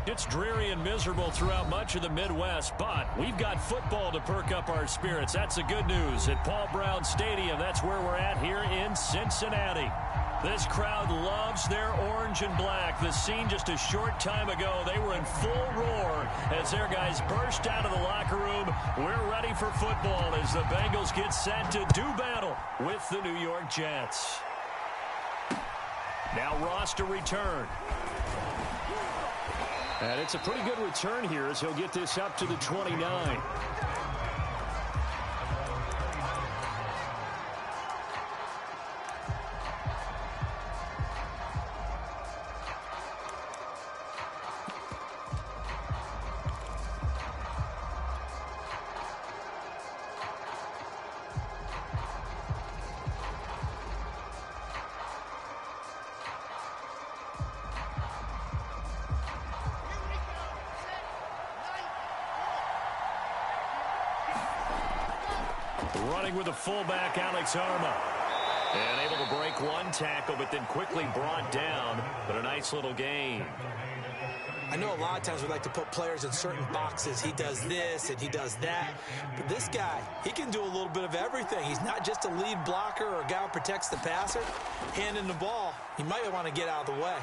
It's dreary and miserable throughout much of the Midwest, but we've got football to perk up our spirits. That's the good news at Paul Brown Stadium. That's where we're at here in Cincinnati. This crowd loves their orange and black. The scene just a short time ago, they were in full roar as their guys burst out of the locker room. We're ready for football as the Bengals get set to do battle with the New York Jets. Now Ross to return. And it's a pretty good return here as he'll get this up to the 29. Running with the fullback, Alex Arma. And able to break one tackle, but then quickly brought down. But a nice little gain. I know a lot of times we like to put players in certain boxes. He does this and he does that. But this guy, he can do a little bit of everything. He's not just a lead blocker or a guy who protects the passer. Handing the ball, he might want to get out of the way.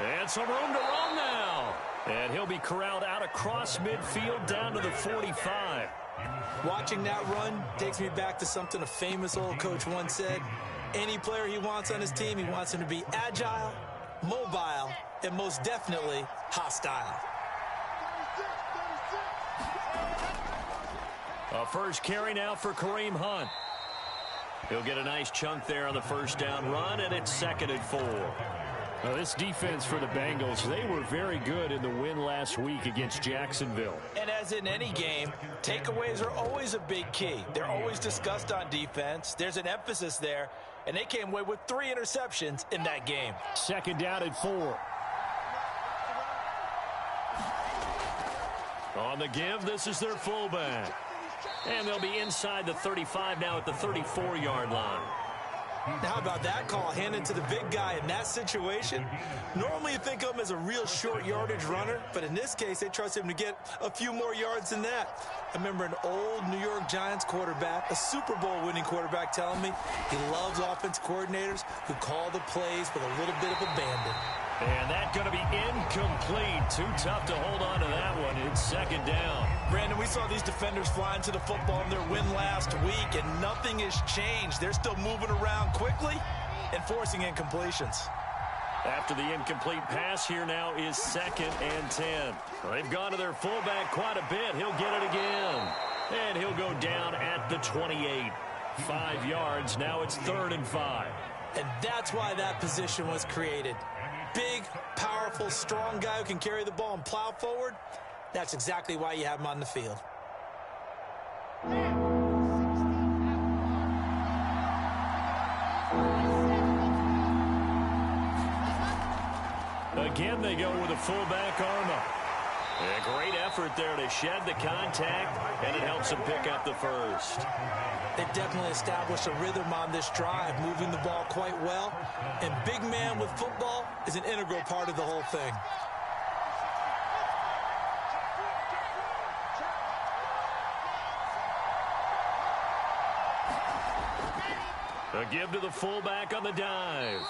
And some room to run now. And he'll be corralled out across midfield down to the 45. Watching that run takes me back to something a famous old coach once said. Any player he wants on his team, he wants him to be agile, mobile, and most definitely hostile. A first carry now for Kareem Hunt. He'll get a nice chunk there on the first down run, and it's 2nd and 4. Now, this defense for the Bengals, they were very good in the win last week against Jacksonville. And as in any game, takeaways are always a big key. They're always discussed on defense. There's an emphasis there, and they came away with 3 interceptions in that game. 2nd down and 4. On the give, this is their fullback. And they'll be inside the 35 now at the 34-yard line. Now, how about that call handed to the big guy in that situation? Normally you think of him as a real short yardage runner, but in this case they trust him to get a few more yards than that. I remember an old New York Giants quarterback, a Super Bowl winning quarterback, telling me he loves offense coordinators who call the plays with a little bit of abandon. And that's going to be incomplete. Too tough to hold on to that one. It's 2nd down. Brandon, we saw these defenders flying to the football in their win last week, and nothing has changed. They're still moving around quickly and forcing incompletions. After the incomplete pass, here now is 2nd and 10. They've gone to their fullback quite a bit. He'll get it again. And he'll go down at the 28. 5 yards. Now it's 3rd and 5. And that's why that position was created. Big, powerful, strong guy who can carry the ball and plow forward. That's exactly why you have him on the field. Again, they go with a fullback Arma. A great effort there to shed the contact, and it helps them pick up the first. They've definitely established a rhythm on this drive, moving the ball quite well. And big man with football is an integral part of the whole thing. A give to the fullback on the dive.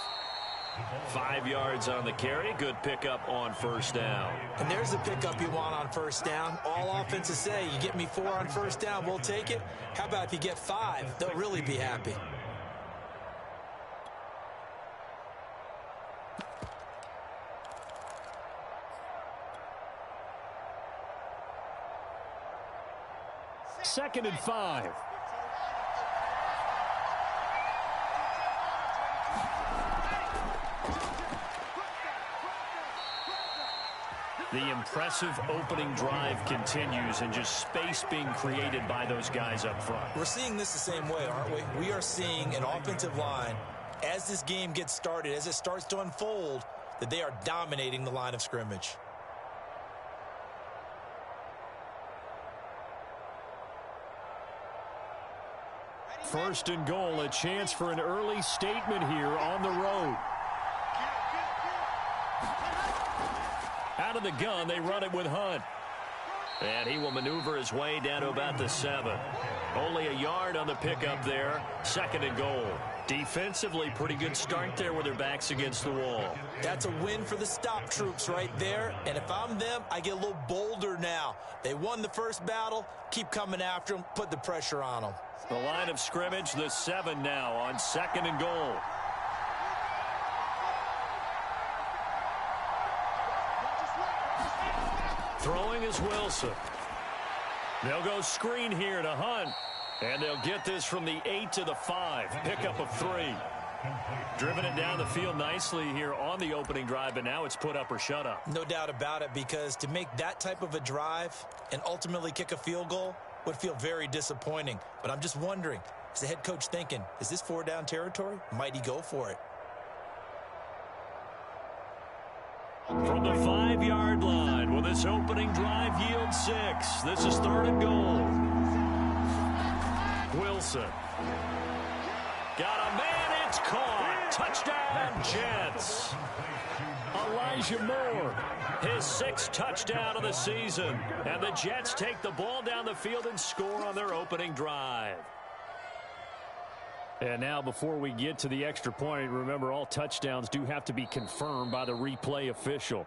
5 yards on the carry. Good pickup on first down. And there's the pickup you want on first down. All offenses say, you get me 4 on first down, we'll take it. How about if you get 5? They'll really be happy. Second and 5. The impressive opening drive continues, and just space being created by those guys up front. We're seeing this the same way, aren't we? We are seeing an offensive line, as this game gets started, as it starts to unfold, that they are dominating the line of scrimmage. First and goal, a chance for an early statement here on the road. Out of the gun, they run it with Hunt. And he will maneuver his way down to about the 7. Only a yard on the pickup there. 2nd and goal. Defensively, pretty good start there with their backs against the wall. That's a win for the stop troops right there. And if I'm them, I get a little bolder now. They won the first battle. Keep coming after them. Put the pressure on them. The line of scrimmage, the 7 now on 2nd and goal. Throwing is Wilson. They'll go screen here to Hunt. And they'll get this from the 8 to the 5. Pickup of 3. Driven it down the field nicely here on the opening drive, and now it's put up or shut up. No doubt about it, because to make that type of a drive and ultimately kick a field goal would feel very disappointing. But I'm just wondering, is the head coach thinking, is this 4-down territory? Might he go for it? From the 5-yard line, will this opening drive yield 6? This is 3rd and goal. Wilson. Got a man, it's caught. Touchdown, Jets. Elijah Moore, his 6th touchdown of the season. And the Jets take the ball down the field and score on their opening drive. And now, before we get to the extra point, remember, all touchdowns do have to be confirmed by the replay official.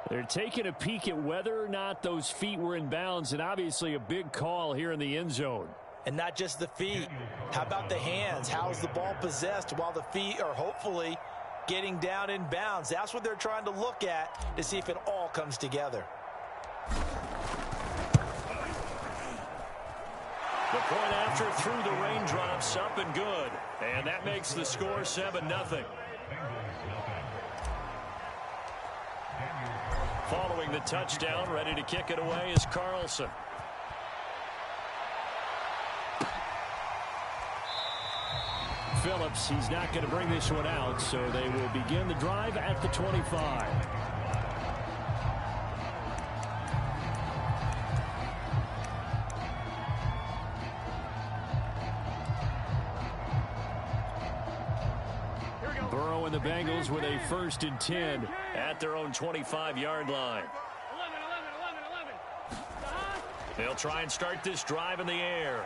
They're taking a peek at whether or not those feet were in bounds, and obviously a big call here in the end zone. And not just the feet. How about the hands? How's the ball possessed while the feet are hopefully getting down in bounds? That's what they're trying to look at to see if it all comes together. The point after through the raindrops, up and good. And that makes the score 7-0. Following the touchdown, ready to kick it away is Carlson. Phillips, he's not going to bring this one out, so they will begin the drive at the 25. Burrow and the Bengals with a 1st and 10 at their own 25-yard line. 11. They'll try and start this drive in the air.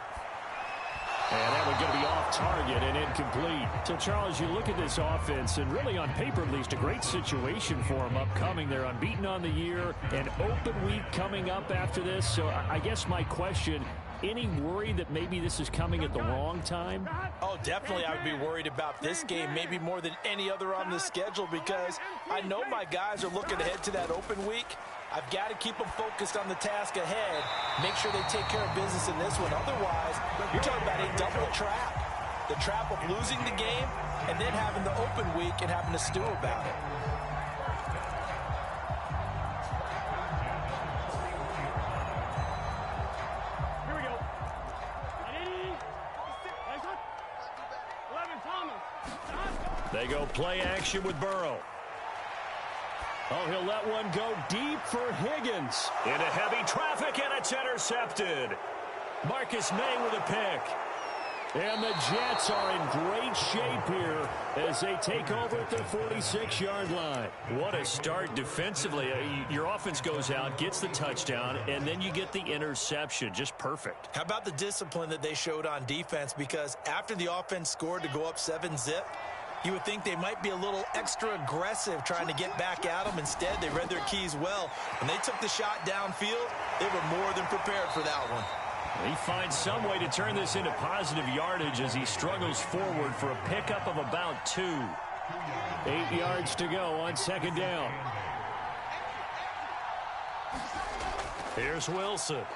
And that one going to be off target and incomplete. So, Charles, you look at this offense, and really on paper at least, a great situation for them upcoming. They're unbeaten on the year, an open week coming up after this. So I guess my question, any worry that maybe this is coming at the wrong time? Oh, definitely I would be worried about this game, maybe more than any other on the schedule, because I know my guys are looking ahead to that open week. I've got to keep them focused on the task ahead, make sure they take care of business in this one. Otherwise, you're talking about a double trap. The trap of losing the game and then having the open week and having to stew about it. Here we go. 11, Thomas. They go play action with Burrow. Oh, he'll let one go deep for Higgins. Into heavy traffic, and it's intercepted. Marcus May with a pick. And the Jets are in great shape here as they take over at their 46-yard line. What a start defensively. Your offense goes out, gets the touchdown, and then you get the interception. Just perfect. How about the discipline that they showed on defense? Because after the offense scored to go up 7-zip, you would think they might be a little extra aggressive trying to get back at them. Instead, they read their keys well. When they took the shot downfield, they were more than prepared for that one. He finds some way to turn this into positive yardage as he struggles forward for a pickup of about 2. 8 yards to go on 2nd down. Here's Wilson.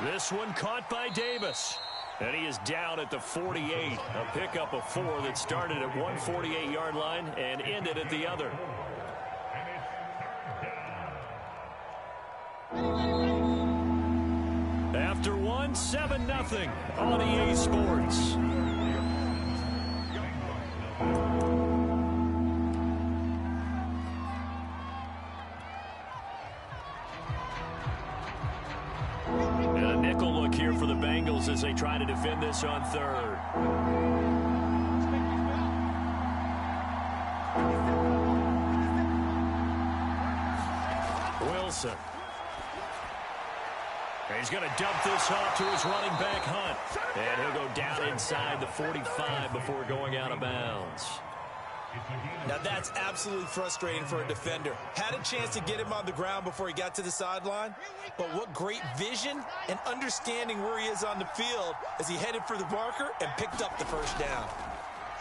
This one caught by Davis. And he is down at the 48. A pickup of 4 that started at one 48-yard line and ended at the other. After one, 7-0 on EA Sports. And a nickel look here for the Bengals as they try to defend this on 3rd. Wilson. He's going to dump this off to his running back, Hunt. And he'll go down inside the 45 before going out of bounds. Now that's absolutely frustrating for a defender. Had a chance to get him on the ground before he got to the sideline, but what great vision and understanding where he is on the field as he headed for the marker and picked up the first down.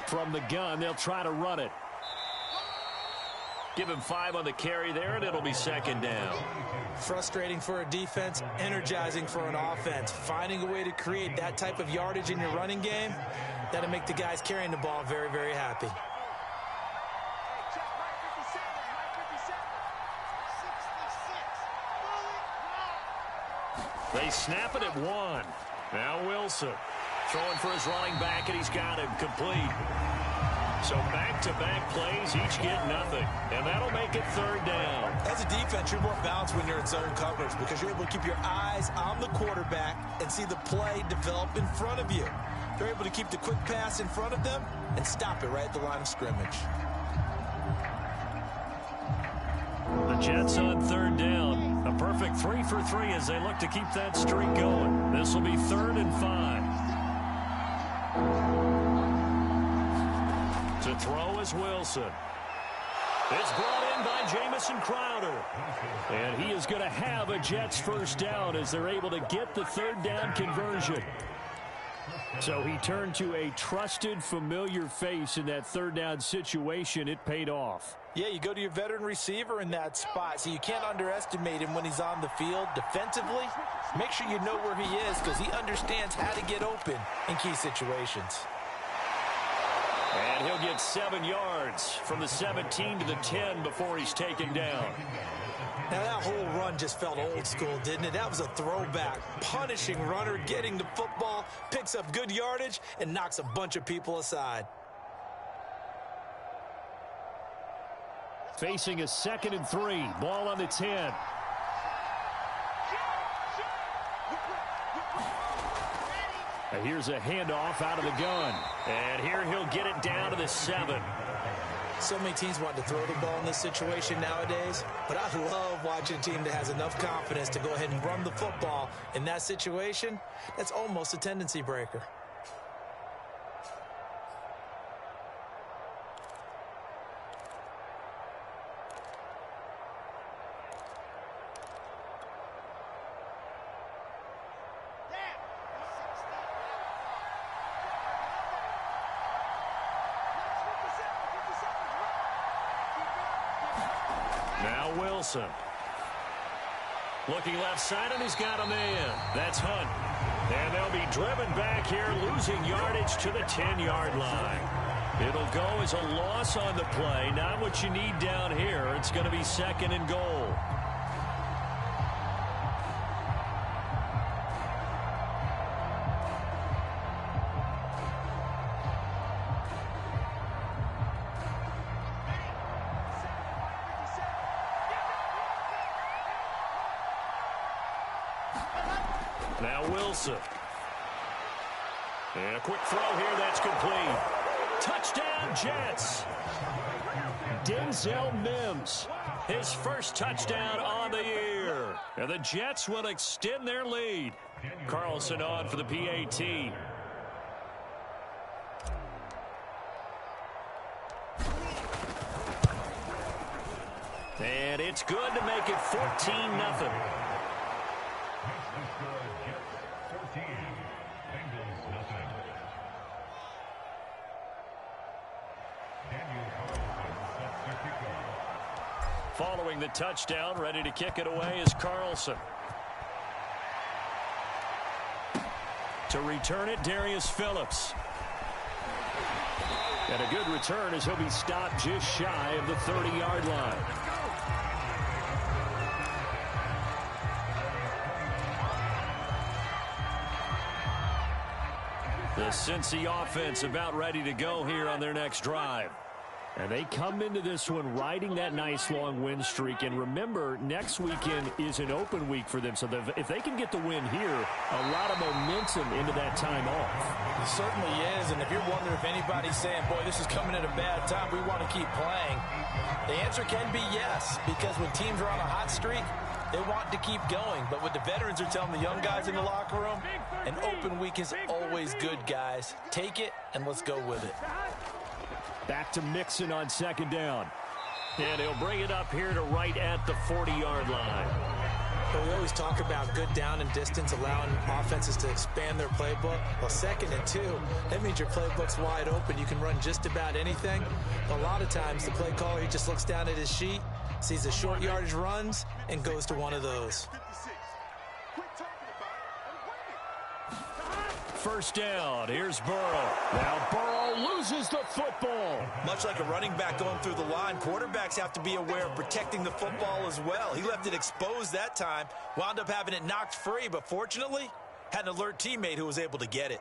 From the gun, they'll try to run it. Give him 5 on the carry there, and it'll be second down. Frustrating for a defense, energizing for an offense. Finding a way to create that type of yardage in your running game, that'll make the guys carrying the ball very, very happy. They snap it at 1. Now Wilson throwing for his running back, and he's got him complete. So back-to-back plays, each get nothing. And that'll make it third down. As a defense, you're more balanced when you're in zone coverage because you're able to keep your eyes on the quarterback and see the play develop in front of you. You're able to keep the quick pass in front of them and stop it right at the line of scrimmage. The Jets on third down. A perfect 3 for 3 as they look to keep that streak going. This will be 3rd and 5. To throw is Wilson. It's brought in by Jamison Crowder. And he is going to have a Jets first down as they're able to get the third down conversion. So he turned to a trusted, familiar face in that third down situation. It paid off. Yeah, you go to your veteran receiver in that spot, so you can't underestimate him when he's on the field defensively. Make sure you know where he is because he understands how to get open in key situations. And he'll get 7 yards from the 17 to the 10 before he's taken down. Now that whole run just felt old school, didn't it? That was a throwback. Punishing runner, getting the football, picks up good yardage, and knocks a bunch of people aside. Facing a 2nd and 3. Ball on the 10. Here's a handoff out of the gun. And here he'll get it down to the 7. So many teams want to throw the ball in this situation nowadays, but I love watching a team that has enough confidence to go ahead and run the football. In that situation, that's almost a tendency breaker. Wilson. Looking left side, and he's got a man. That's Hunt. And they'll be driven back here, losing yardage to the 10-yard line. It'll go as a loss on the play. Not what you need down here. It's going to be 2nd and goal. Now Wilson. And a quick throw here, that's complete. Touchdown, Jets. Denzel Mims, his first touchdown on the year. And the Jets will extend their lead. Carlson on for the PAT. And it's good to make it 14-0. Following the touchdown, ready to kick it away is Carlson. To return it, Darius Phillips. And a good return as he'll be stopped just shy of the 30-yard line. The Cincy offense about ready to go here on their next drive. And they come into this one riding that nice long win streak. And remember, next weekend is an open week for them. So if they can get the win here, a lot of momentum into that time off. It certainly is. And if you're wondering if anybody's saying, boy, this is coming at a bad time, we want to keep playing, the answer can be yes. Because when teams are on a hot streak, they want to keep going. But what the veterans are telling the young guys in the locker room, an open week is always good, guys. Take it and let's go with it. Back to Mixon on second down. And he'll bring it up here to right at the 40-yard line. But we always talk about good down and distance, allowing offenses to expand their playbook. Well, 2nd and 2, that means your playbook's wide open. You can run just about anything. A lot of times, the play caller, he just looks down at his sheet, sees the short yardage runs, and goes to one of those. First down. Here's Burrow. Now Burrow loses the football. Much like a running back going through the line, quarterbacks have to be aware of protecting the football as well. He left it exposed that time, wound up having it knocked free, but fortunately, had an alert teammate who was able to get it.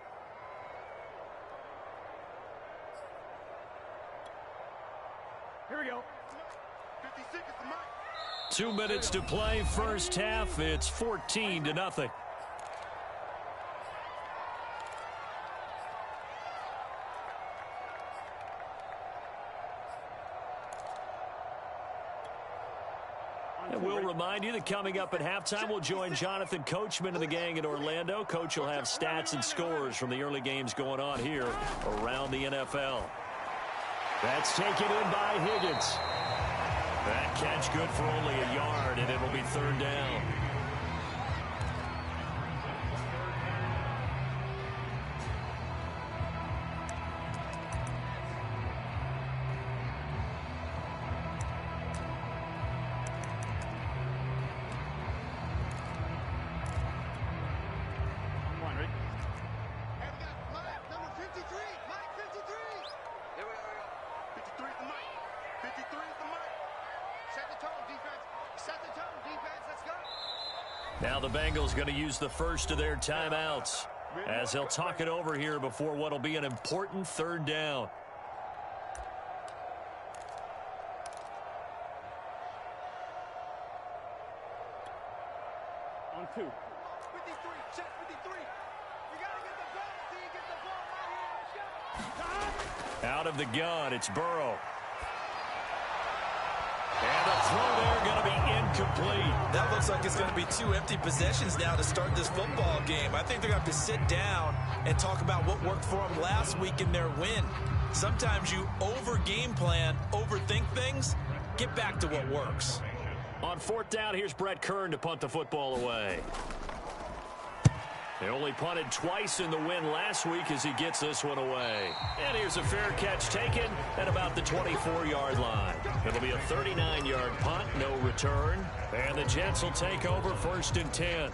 Here we go. 2 minutes to play, first half. It's 14-0. And we'll remind you that coming up at halftime, we'll join Jonathan Coachman and the gang in Orlando. Coach will have stats and scores from the early games going on here around the NFL. That's taken in by Higgins. That catch good for only a yard, and it'll be third down. Now the Bengals going to use the first of their timeouts as they'll talk it over here before what will be an important third down. On 2. 53, check 53. You got to get the ball. See, get the ball right here. Let's go. Out of the gun, it's Burrow. And the throw there going to be incomplete. That looks like it's going to be 2 empty possessions now to start this football game. I think they're going to have to sit down and talk about what worked for them last week in their win. Sometimes you over-game plan, overthink things. Get back to what works. On fourth down, here's Brett Kern to punt the football away. They only punted twice in the win last week as he gets this one away. And here's a fair catch taken at about the 24-yard line. It'll be a 39-yard punt, no return. And the Jets will take over 1st and 10.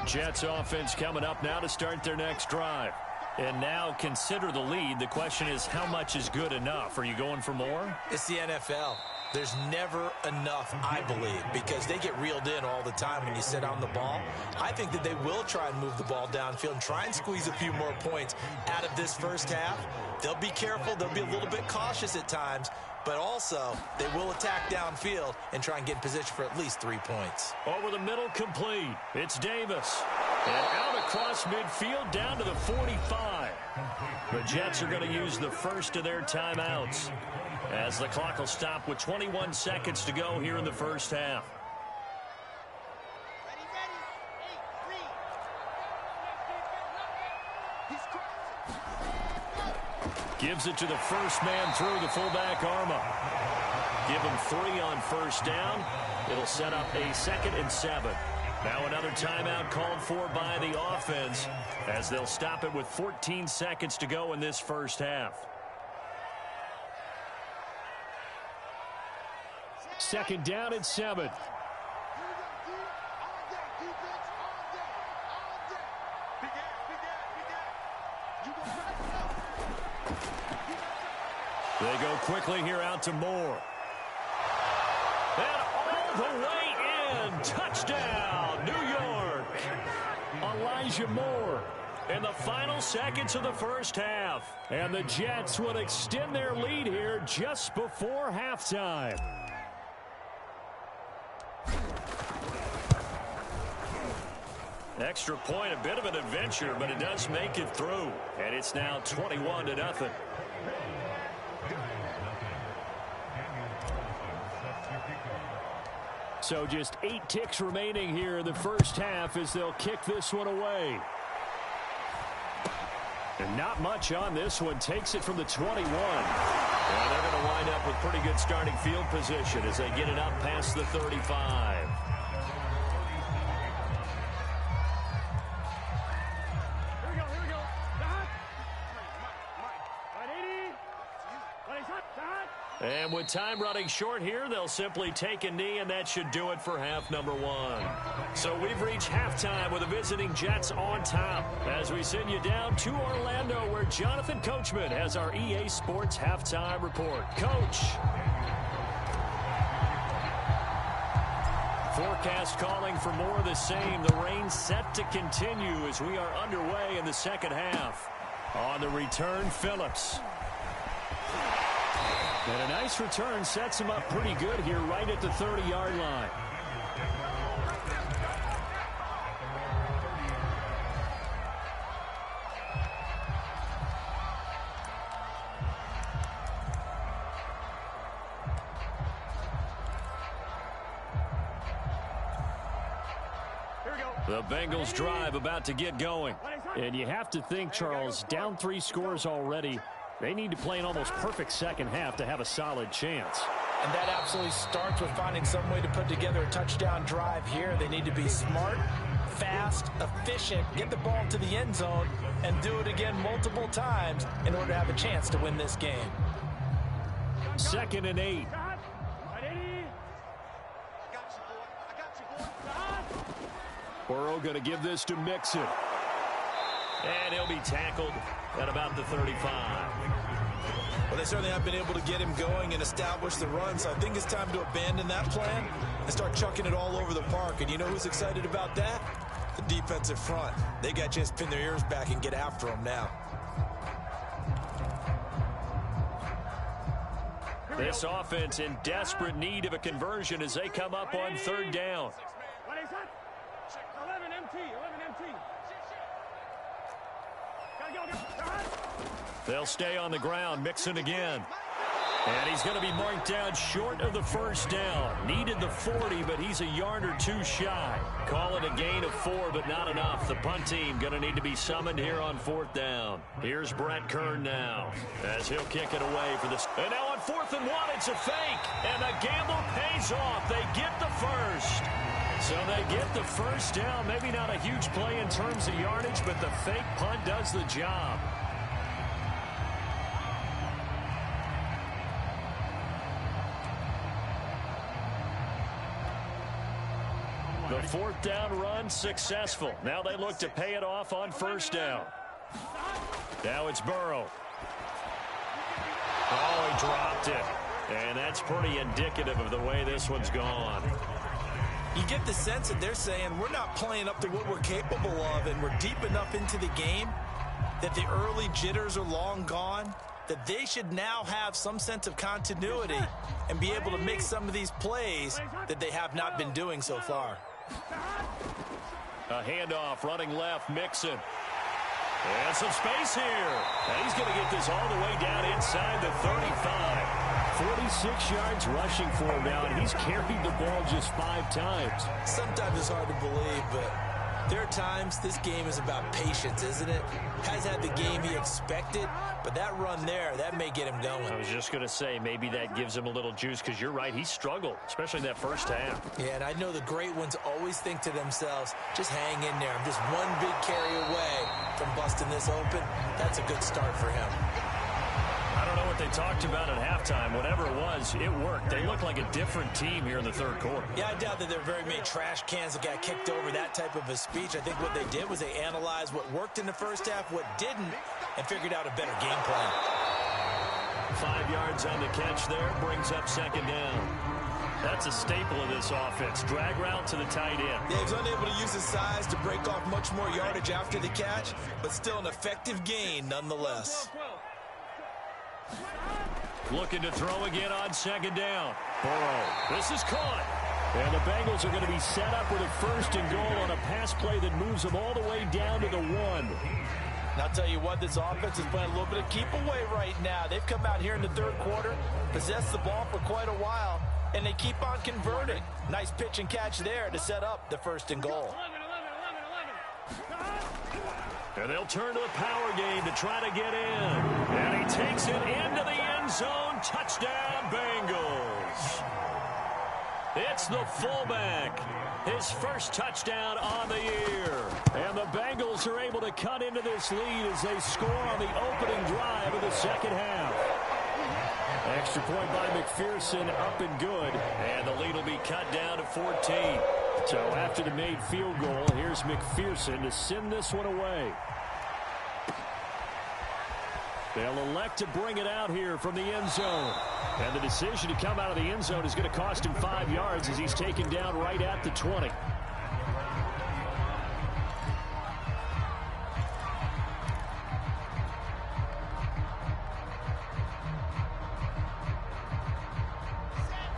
Jets offense coming up now to start their next drive. And now consider the lead. The question is, how much is good enough? Are you going for more? It's the NFL. There's never enough, I believe, because they get reeled in all the time when you sit on the ball. I think that they will try and move the ball downfield and try and squeeze a few more points out of this first half. They'll be careful. They'll be a little bit cautious at times, but also they will attack downfield and try and get in position for at least 3 points. Over the middle, complete. It's Davis. And out across midfield down to the 45. The Jets are going to use the first of their timeouts as the clock will stop with 21 seconds to go here in the first half. Gives it to the first man through, the fullback Arma. Give him 3 on first down. It'll set up a 2nd and 7. Now another timeout called for by the offense as they'll stop it with 14 seconds to go in this first half. 2nd down and 7. They go quickly here out to Moore. And all the way in. Touchdown, New York. Elijah Moore in the final seconds of the first half. And the Jets would extend their lead here just before halftime. Extra point, a bit of an adventure, but it does make it through. And it's now 21-0. So just 8 ticks remaining here in the first half as they'll kick this one away. And not much on this one. Takes it from the 21. And they're going to wind up with pretty good starting field position as they get it up past the 35. And with time running short here, they'll simply take a knee, and that should do it for half number 1. So we've reached halftime with the visiting Jets on top as we send you down to Orlando, where Jonathan Coachman has our EA Sports halftime report. Coach. Forecast calling for more of the same. The rain set to continue as we are underway in the second half. On the return, Phillips. And a nice return sets him up pretty good here right at the 30-yard line. The Bengals drive about to get going. And you have to think, Charles, down 3 scores already. They need to play an almost perfect second half to have a solid chance. And that absolutely starts with finding some way to put together a touchdown drive here. They need to be smart, fast, efficient, get the ball to the end zone, and do it again multiple times in order to have a chance to win this game. 2nd and 8. Burrow going to give this to Mixon. And he'll be tackled at about the 35. Well, they certainly have been able to get him going and establish the run, so I think it's time to abandon that plan and start chucking it all over the park. And you know who's excited about that? The defensive front. They got to just pin their ears back and get after him now. This offense in desperate need of a conversion as they come up on 3rd down. They'll stay on the ground. Mixon again. And he's going to be marked down short of the 1st down. Needed the 40, but he's a yard or 2 shy. Call it a gain of 4, but not enough. The punt team going to need to be summoned here on 4th down. Here's Brett Kern now as he'll kick it away for this. And now on 4th and 1, it's a fake. And the gamble pays off. They get the first. So they get the 1st down. Maybe not a huge play in terms of yardage, but the fake punt does the job. The 4th down run successful. Now they look to pay it off on 1st down. Now it's Burrow. Oh, he dropped it. And that's pretty indicative of the way this one's gone. You get the sense that they're saying we're not playing up to what we're capable of, and we're deep enough into the game that the early jitters are long gone, that they should now have some sense of continuity and be able to make some of these plays that they have not been doing so far. A handoff running left, Mixon. And some space here. And he's going to get this all the way down inside the 35. 46 yards rushing for him now, and he's carried the ball just 5 times. Sometimes it's hard to believe, but there are times this game is about patience, isn't it? Has had the game he expected, but that run there, that may get him going. I was just going to say, maybe that gives him a little juice, because you're right, he struggled, especially in that 1st half. Yeah, and I know the great ones always think to themselves, just hang in there. I'm just one big carry away from busting this open. That's a good start for him. I don't know what they talked about at halftime. Whatever it was, it worked. They look like a different team here in the 3rd quarter. Yeah, I doubt that there are very many trash cans that got kicked over that type of a speech. I think what they did was they analyzed what worked in the 1st half, what didn't, and figured out a better game plan. 5 yards on the catch there, brings up 2nd down. That's a staple of this offense. Drag route to the tight end. Yeah, he's unable to use his size to break off much more yardage after the catch, but still an effective gain nonetheless. Looking to throw again on second down. Burrow. This is caught. And the Bengals are going to be set up with a 1st and goal on a pass play that moves them all the way down to the 1. And I'll tell you what, this offense is playing a little bit of keep away right now. They've come out here in the 3rd quarter, possessed the ball for quite a while, and they keep on converting. Nice pitch and catch there to set up the 1st and goal. And they'll turn to the power game to try to get in. And he takes it into the end zone. Touchdown, Bengals. It's the fullback. His first touchdown on the year. And the Bengals are able to cut into this lead as they score on the opening drive of the 2nd half. Extra point by McPherson, up and good. And the lead will be cut down to 14. So after the made field goal, here's McPherson to send this one away. They'll elect to bring it out here from the end zone. And the decision to come out of the end zone is going to cost him 5 yards as he's taken down right at the 20.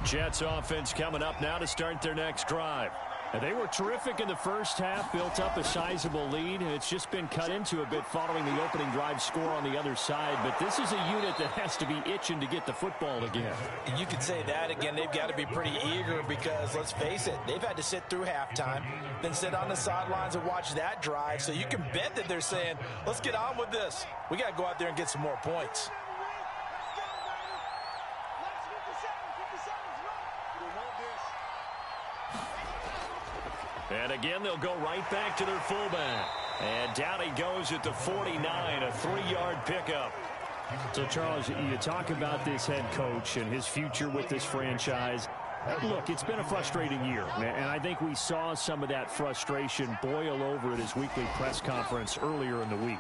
Jets offense coming up now to start their next drive. And they were terrific in the 1st half, built up a sizable lead, and it's just been cut into a bit following the opening drive score on the other side. But this is a unit that has to be itching to get the football again. And you could say that again. They've got to be pretty eager because, let's face it, they've had to sit through halftime, then sit on the sidelines and watch that drive. So you can bet that they're saying, let's get on with this. We got to go out there and get some more points. And again, they'll go right back to their fullback. And down he goes at the 49, a 3-yard pickup. So, Charles, you talk about this head coach and his future with this franchise. Look, it's been a frustrating year, and I think we saw some of that frustration boil over at his weekly press conference earlier in the week.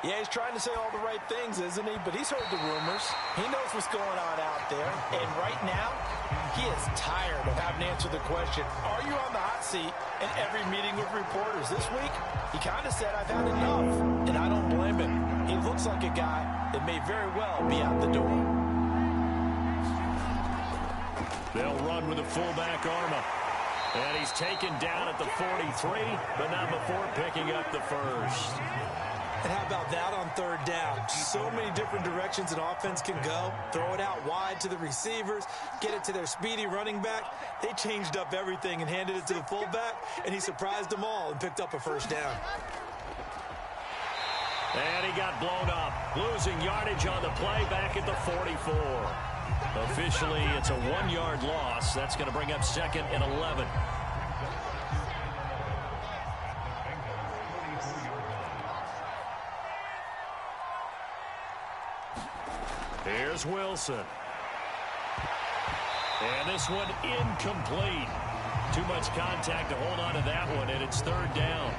Yeah, he's trying to say all the right things, isn't he? But he's heard the rumors. He knows what's going on out there. And right now, he is tired of having to answer the question, are you on the hot seat in every meeting with reporters? This week, he kind of said, I've had enough. And I don't blame him. He looks like a guy that may very well be out the door. They'll run with the fullback Arma. And he's taken down at the 43, but not before picking up the 1st. And how about that on 3rd down? So many different directions an offense can go. Throw it out wide to the receivers, get it to their speedy running back. They changed up everything and handed it to the fullback, and he surprised them all and picked up a 1st down. And he got blown up, losing yardage on the play back at the 44. Officially, it's a 1-yard loss. That's going to bring up 2nd and 11. Here's Wilson. And this one incomplete. Too much contact to hold on to that one, and it's 3rd down.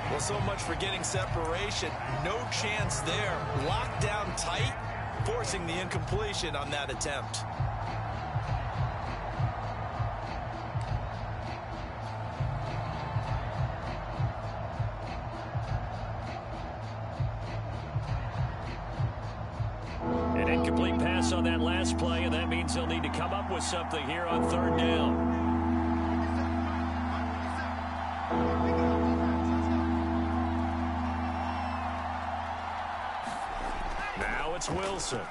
Well, so much for getting separation. No chance there. Locked down tight, forcing the incompletion on that attempt. An incomplete pass on that last play, and that means they'll need to come up with something here on 3rd down. Now it's Wilson.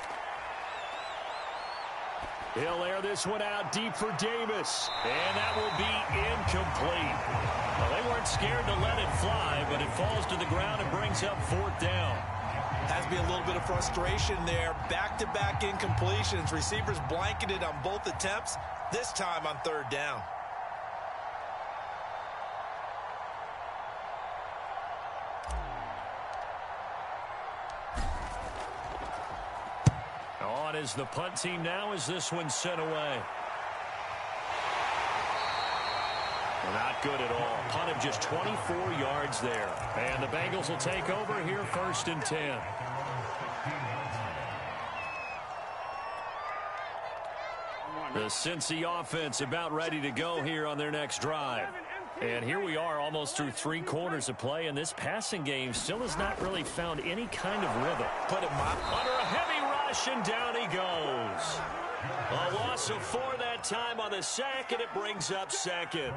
He'll air this one out deep for Davis, and that will be incomplete. Well, they weren't scared to let it fly, but it falls to the ground and brings up 4th down. Has to be a little bit of frustration there. Back-to-back incompletions. Receivers blanketed on both attempts, this time on 3rd down. On is the punt team now as this one's sent away. Not good at all. Punt of just 24 yards there. And the Bengals will take over here 1st and 10. The Cincy offense about ready to go here on their next drive. And here we are almost through 3 quarters of play, and this passing game still has not really found any kind of rhythm. Put him up. Under a heavy rush, and down he goes. A loss of 4 that time on the sack, and it brings up second.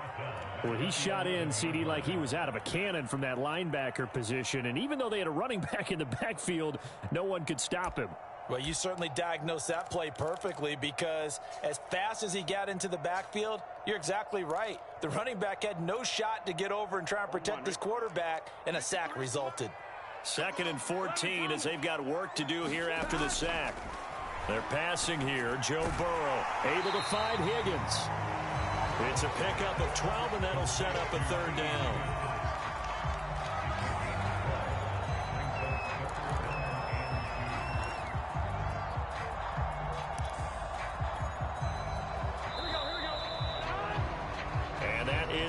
Well, he shot in, CD, like he was out of a cannon from that linebacker position. And even though they had a running back in the backfield, no one could stop him. Well, you certainly diagnosed that play perfectly, because as fast as he got into the backfield, you're exactly right. The running back had no shot to get over and try and protect his quarterback, and a sack resulted. 2nd and 14 as they've got work to do here after the sack. They're passing here. Joe Burrow able to find Higgins. It's a pickup of 12, and that'll set up a 3rd down.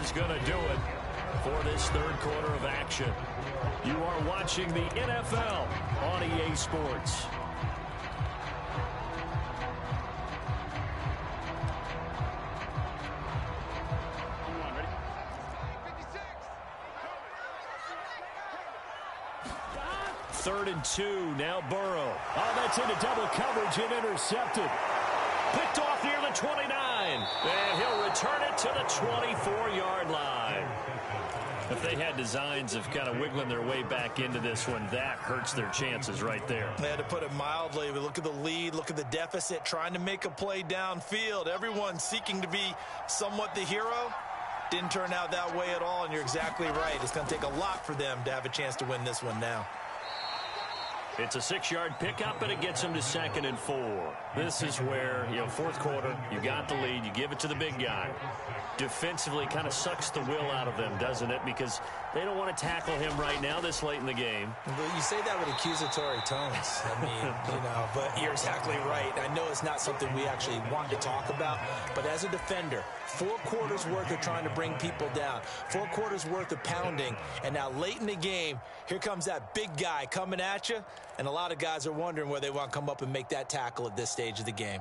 Is going to do it for this 3rd quarter of action. You are watching the NFL on EA Sports. Third and 2. Now Burrow. Oh, that's into double coverage and intercepted. Picked off near the 29. And he'll return it to the 24-yard line. If they had designs of kind of wiggling their way back into this one, that hurts their chances right there. They had to put it mildly. But look at the lead. Look at the deficit. Trying to make a play downfield. Everyone seeking to be somewhat the hero. Didn't turn out that way at all, and you're exactly right. It's going to take a lot for them to have a chance to win this one now. It's a 6-yard pickup, and it gets them to 2nd and 4. This is where, 4th quarter, you got the lead, you give it to the big guy. Defensively kind of sucks the will out of them, doesn't it? Because they don't want to tackle him right now this late in the game. Well, you say that with accusatory tones. I mean, but you're exactly right. I know it's not something we actually want to talk about, but as a defender, 4 quarters worth of trying to bring people down, 4 quarters worth of pounding, and now late in the game, here comes that big guy coming at you, and a lot of guys are wondering where they want to come up and make that tackle at this stage of the game.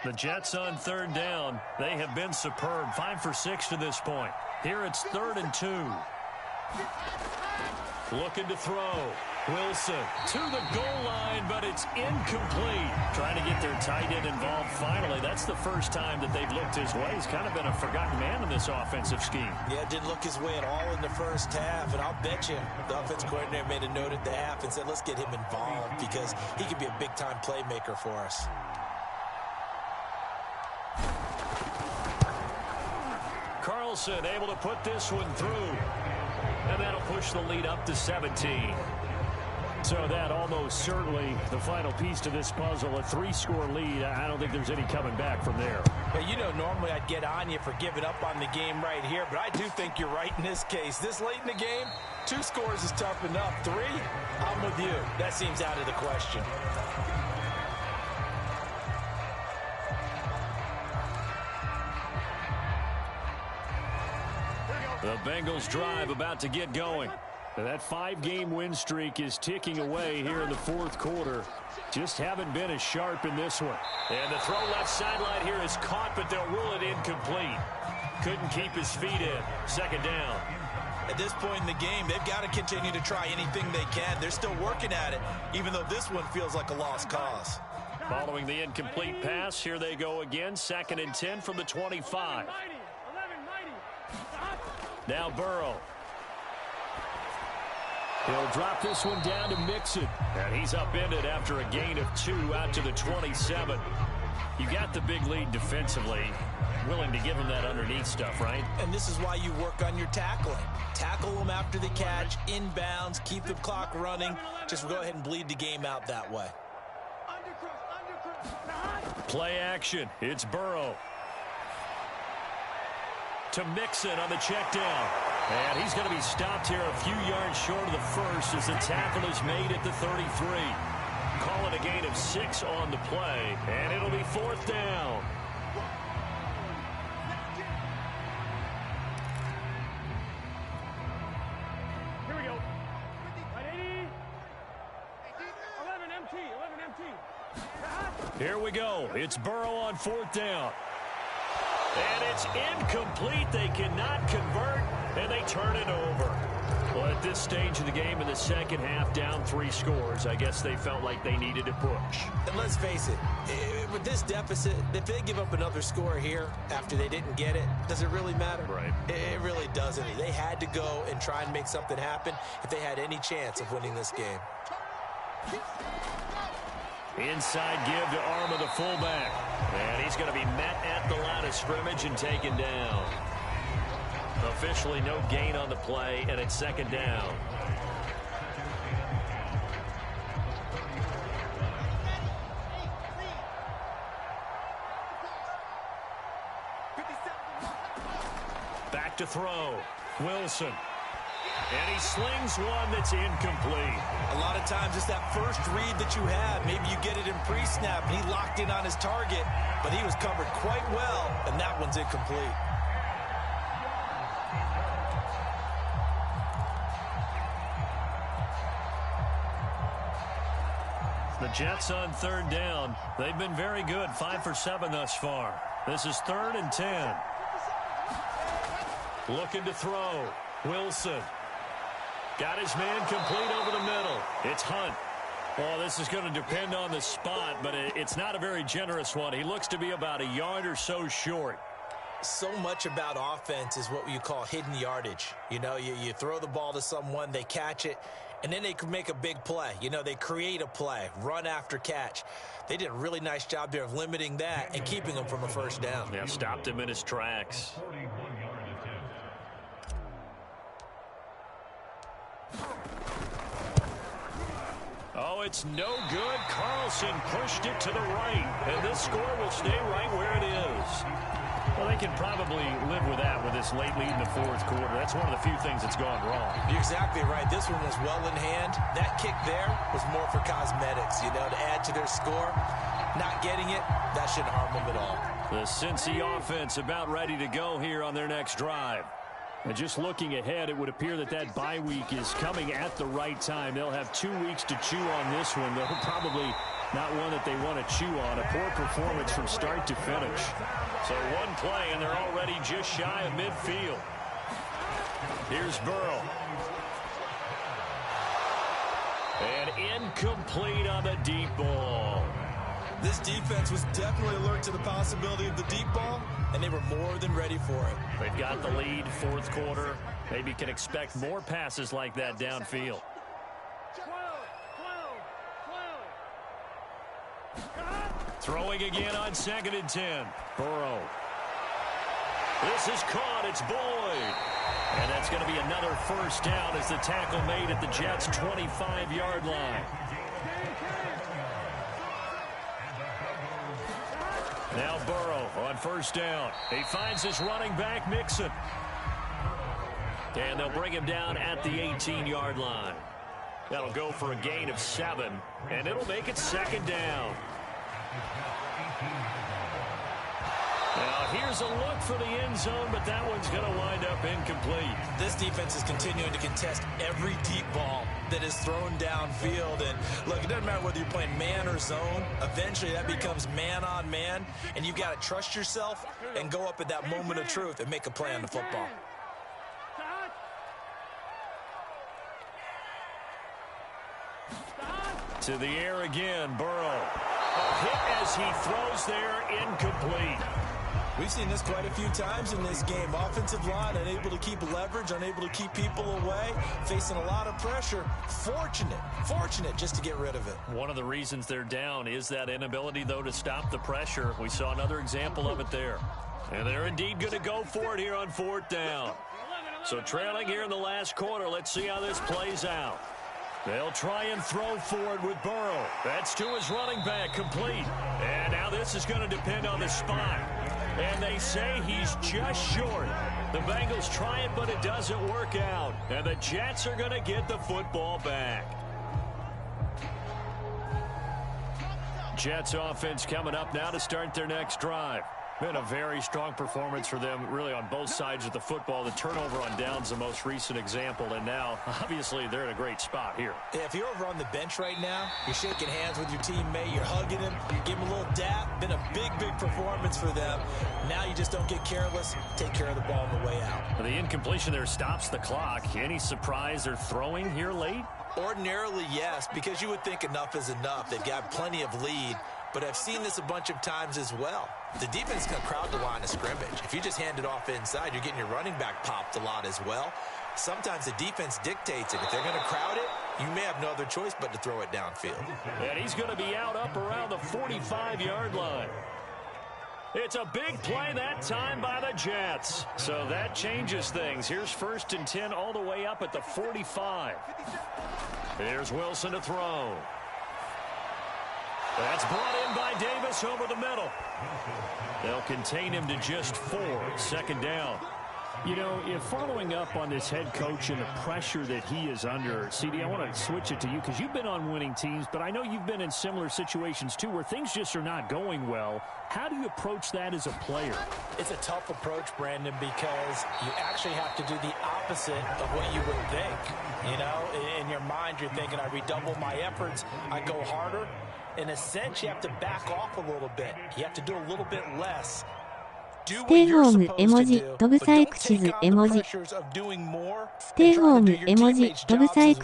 The Jets on 3rd down. They have been superb. 5 for 6 to this point. Here it's 3rd and 2. Looking to throw. Wilson to the goal line, but it's incomplete. Trying to get their tight end involved finally. That's the first time that they've looked his way. He's kind of been a forgotten man in this offensive scheme. Yeah, didn't look his way at all in the first half, and I'll bet you the offense coordinator made a note at the half and said, let's get him involved because he could be a big-time playmaker for us. Carlson able to put this one through. And that'll push the lead up to 17. So that almost certainly the final piece to this puzzle, a 3-score lead. I don't think there's any coming back from there. Well, normally I'd get on you for giving up on the game right here, but I do think you're right in this case. This late in the game, 2 scores is tough enough. 3, I'm with you. That seems out of the question. The Bengals drive about to get going. And that 5-game win streak is ticking away here in the 4th quarter. Just haven't been as sharp in this one. And the throw left sideline here is caught, but they'll rule it incomplete. Couldn't keep his feet in. 2nd down. At this point in the game, they've got to continue to try anything they can. They're still working at it, even though this one feels like a lost cause. Following the incomplete pass, here they go again. 2nd and 10 from the 25. Now Burrow. He'll drop this one down to Mixon. And he's upended after a gain of 2 out to the 27. You got the big lead defensively. Willing to give him that underneath stuff, right? And this is why you work on your tackling. Tackle them after the catch, inbounds, keep the clock running. Just go ahead and bleed the game out that way. Play action. It's Burrow. To Mixon on the check down. And he's going to be stopped here a few yards short of the first as the tackle is made at the 33. Call it a gain of 6 on the play, and it'll be 4th down. Here we go. 11 MT. Here we go. It's Burrow on 4th down. And it's incomplete. They cannot convert, and they turn it over. Well, at this stage of the game in the second half, down 3 scores, I guess they felt like they needed to push. And let's face it, with this deficit, if they give up another score here after they didn't get it, does it really matter? Right. It really doesn't. They had to go and try and make something happen if they had any chance of winning this game. Inside give to Arm of the fullback. And he's going to be met at the line of scrimmage and taken down. Officially no gain on the play, and it's 2nd down. Back to throw. Wilson. And he slings one that's incomplete. A lot of times it's that first read that you have. Maybe you get it in pre-snap, and he locked in on his target, but he was covered quite well, and that one's incomplete. The Jets on 3rd down. They've been very good, 5 for 7 thus far. This is 3rd and 10. Looking to throw. Wilson. Got his man complete over the middle. It's Hunt. Well, this is going to depend on the spot, but it's not a very generous one. He looks to be about a yard or so short. So much about offense is what you call hidden yardage. You know, you throw the ball to someone, they catch it, and then they can make a big play. You know, they create a play, run after catch. They did a really nice job there of limiting that and keeping him from a 1st down. Yeah, stopped him in his tracks. Oh, it's no good. Carlson pushed it to the right, and this score will stay right where it is. Well, they can probably live with that with this late lead in the 4th quarter. That's one of the few things that's gone wrong. You're exactly right. This one was well in hand. That kick there was more for cosmetics, you know, to add to their score. Not getting it, that shouldn't harm them at all. The Cincy offense about ready to go here on their next drive. And just looking ahead, it would appear that bye week is coming at the right time. They'll have 2 weeks to chew on this one, though probably not one that they want to chew on. A poor performance from start to finish. So one play, and they're already just shy of midfield. Here's Burrow. And incomplete on the deep ball. This defense was definitely alert to the possibility of the deep ball, and they were more than ready for it. They've got the lead, 4th quarter. Maybe can expect more passes like that downfield. Throwing again on 2nd and 10. Burrow. This is caught. It's Boyd. And that's going to be another 1st down as the tackle made at the Jets' 25-yard line. Now Burrow on 1st down. He finds his running back, Mixon. And they'll bring him down at the 18-yard line. That'll go for a gain of 7, and it'll make it 2nd down. Now here's a look for the end zone, but that one's going to wind up incomplete. This defense is continuing to contest every deep ball that is thrown downfield. And look, it doesn't matter whether you're playing man or zone. Eventually that becomes man on man, and you've got to trust yourself and go up at that moment of truth and make a play on the football. To the air again, Burrow. A hit as he throws there, incomplete. We've seen this quite a few times in this game. Offensive line unable to keep leverage, unable to keep people away, facing a lot of pressure. Fortunate just to get rid of it. One of the reasons they're down is that inability, though, to stop the pressure. We saw another example of it there. And they're indeed going to go for it here on 4th down. So trailing here in the last quarter, let's see how this plays out. They'll try and throw forward with Burrow. That's to his running back, complete. And now this is going to depend on the spot. And they say he's just short. The Bengals try it, but it doesn't work out. And the Jets are going to get the football back. Jets offense coming up now to start their next drive. Been a very strong performance for them, really, on both sides of the football. The turnover on downs, the most recent example, and now, obviously, they're in a great spot here. Yeah, if you're over on the bench right now, you're shaking hands with your teammate, you're hugging him, give him a little dap. Been a big, big performance for them. Now you just don't get careless. Take care of the ball on the way out. The incompletion there stops the clock. Any surprise they're throwing here late? Ordinarily, yes, because you would think enough is enough. They've got plenty of lead. But I've seen this a bunch of times as well. The defense can crowd the line of scrimmage. If you just hand it off inside, you're getting your running back popped a lot as well. Sometimes the defense dictates it. If they're going to crowd it, you may have no other choice but to throw it downfield. And he's going to be out up around the 45-yard line. It's a big play that time by the Jets. So that changes things. Here's 1st and 10 all the way up at the 45. Here's Wilson to throw. That's brought in by Davis over the middle. They'll contain him to just 4. 2nd down. You know, if following up on this head coach and the pressure that he is under, CD, I want to switch it to you because you've been on winning teams, but I know you've been in similar situations too where things just are not going well. How do you approach that as a player? It's a tough approach, Brandon, because you actually have to do the opposite of what you would think. You know, in your mind, you're thinking, I redouble my efforts, I go harder. In a sense, you have to back off a little bit. You have to do a little bit less. Do what you're supposed to do, but don't take on the pressures of doing more and trying to do your teammates' jobs as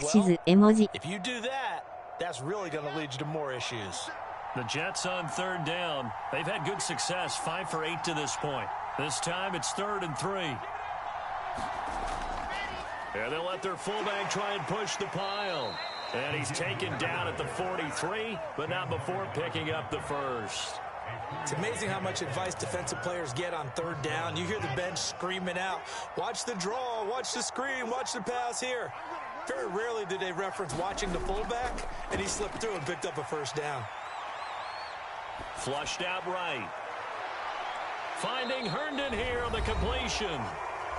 well. If you do that, that's really going to lead you to more issues. The Jets on 3rd down. They've had good success, 5 for 8 to this point. This time it's 3rd and 3. And they'll let their fullback try and push the pile. And he's taken down at the 43, but not before picking up the first. It's amazing how much advice defensive players get on 3rd down. You hear the bench screaming out, watch the draw, watch the screen, watch the pass here. Very rarely do they reference watching the fullback, and he slipped through and picked up a 1st down. Flushed out right. Finding Herndon here on the completion.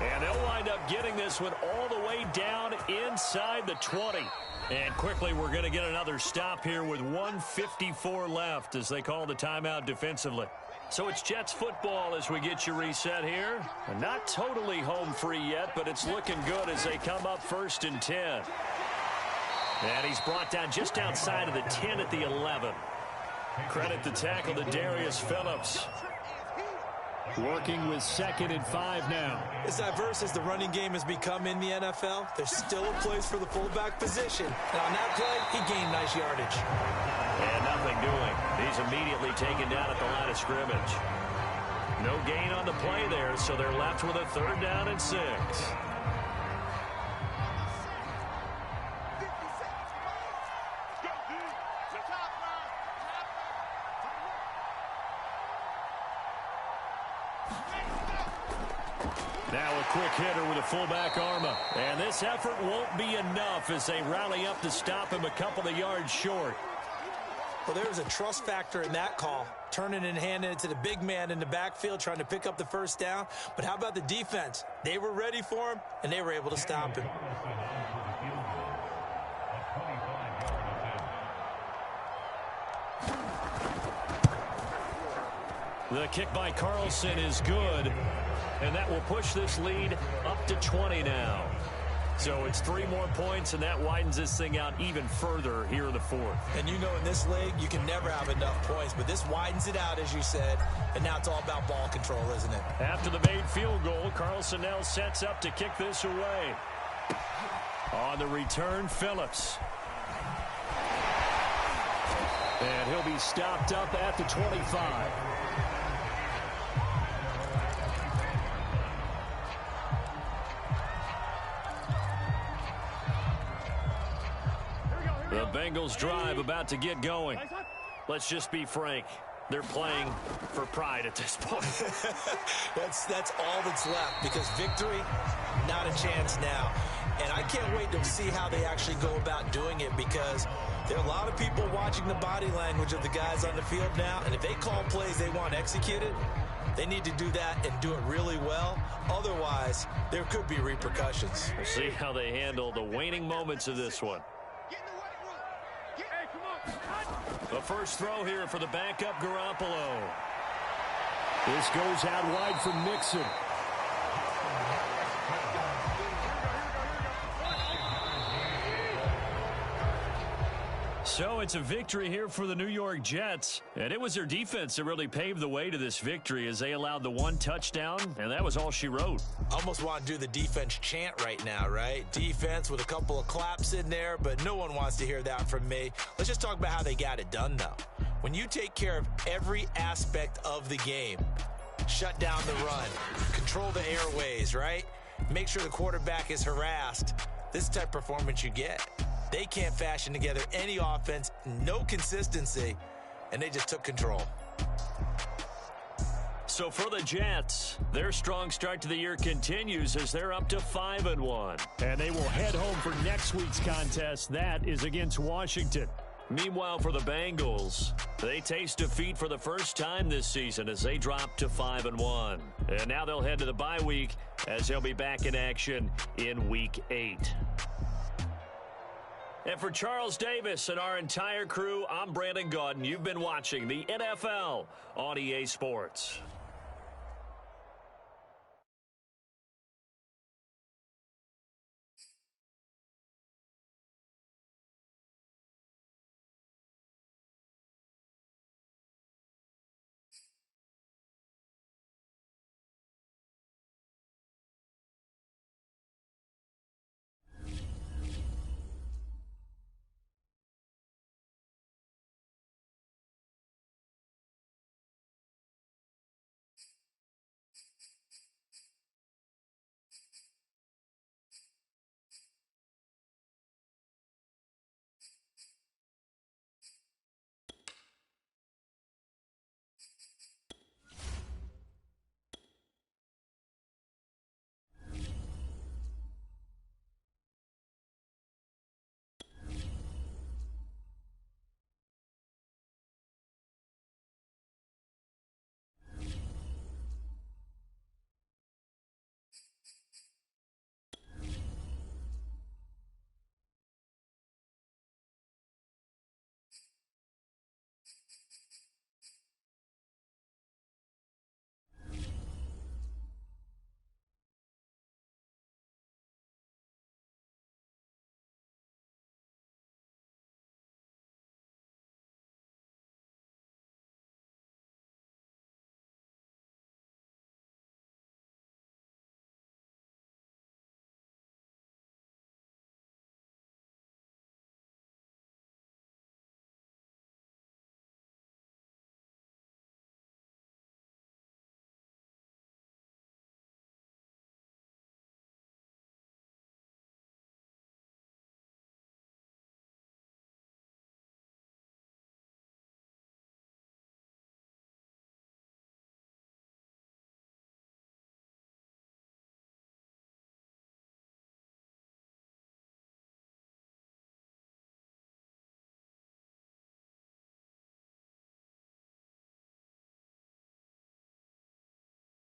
And they'll wind up getting this one all the way down inside the 20. And quickly, we're going to get another stop here with 1:54 left as they call the timeout defensively. So it's Jets football as we get you reset here. And not totally home free yet, but it's looking good as they come up 1st and 10. And he's brought down just outside of the 10 at the 11. Credit the tackle to Darius Phillips. Working with 2nd and 5 now. As diverse as the running game has become in the NFL, there's still a place for the fullback position. And on that play, he gained nice yardage. And nothing doing. He's immediately taken down at the line of scrimmage. No gain on the play there, so they're left with a 3rd down and 6. Now a quick hitter with a fullback arm up. And this effort won't be enough as they rally up to stop him a couple of yards short. Well, there's a trust factor in that call. Turning and handing it to the big man in the backfield, trying to pick up the 1st down. But how about the defense? They were ready for him, and they were able to stop him. The kick by Carlson is good. And that will push this lead up to 20 now. So it's 3 more points, and that widens this thing out even further here in the 4th. And you know in this league, you can never have enough points. But this widens it out, as you said. And now it's all about ball control, isn't it? After the made field goal, Carlson now sets up to kick this away. On the return, Phillips. And he'll be stopped up at the 25. The Bengals drive about to get going. Let's just be frank. They're playing for pride at this point. That's all that's left because victory, not a chance now. And I can't wait to see how they actually go about doing it because there are a lot of people watching the body language of the guys on the field now. And if they call plays they want executed, they need to do that and do it really well. Otherwise, there could be repercussions. We'll see how they handle the waning moments of this one. The first throw here for the backup Garoppolo. This goes out wide for Mixon. So it's a victory here for the New York Jets. And it was their defense that really paved the way to this victory as they allowed the one touchdown, and that was all she wrote. Almost want to do the defense chant right now, right? Defense with a couple of claps in there, but no one wants to hear that from me. Let's just talk about how they got it done, though. When you take care of every aspect of the game, shut down the run, control the airways, right? Make sure the quarterback is harassed. This type of performance you get. They can't fashion together any offense, no consistency, and they just took control. So for the Jets, their strong start to the year continues as they're up to 5-1. And they will head home for next week's contest. That is against Washington. Meanwhile, for the Bengals, they taste defeat for the first time this season as they drop to 5-1. And now they'll head to the bye week as they'll be back in action in Week 8. And for Charles Davis and our entire crew, I'm Brandon Gaudin. You've been watching the NFL on EA Sports.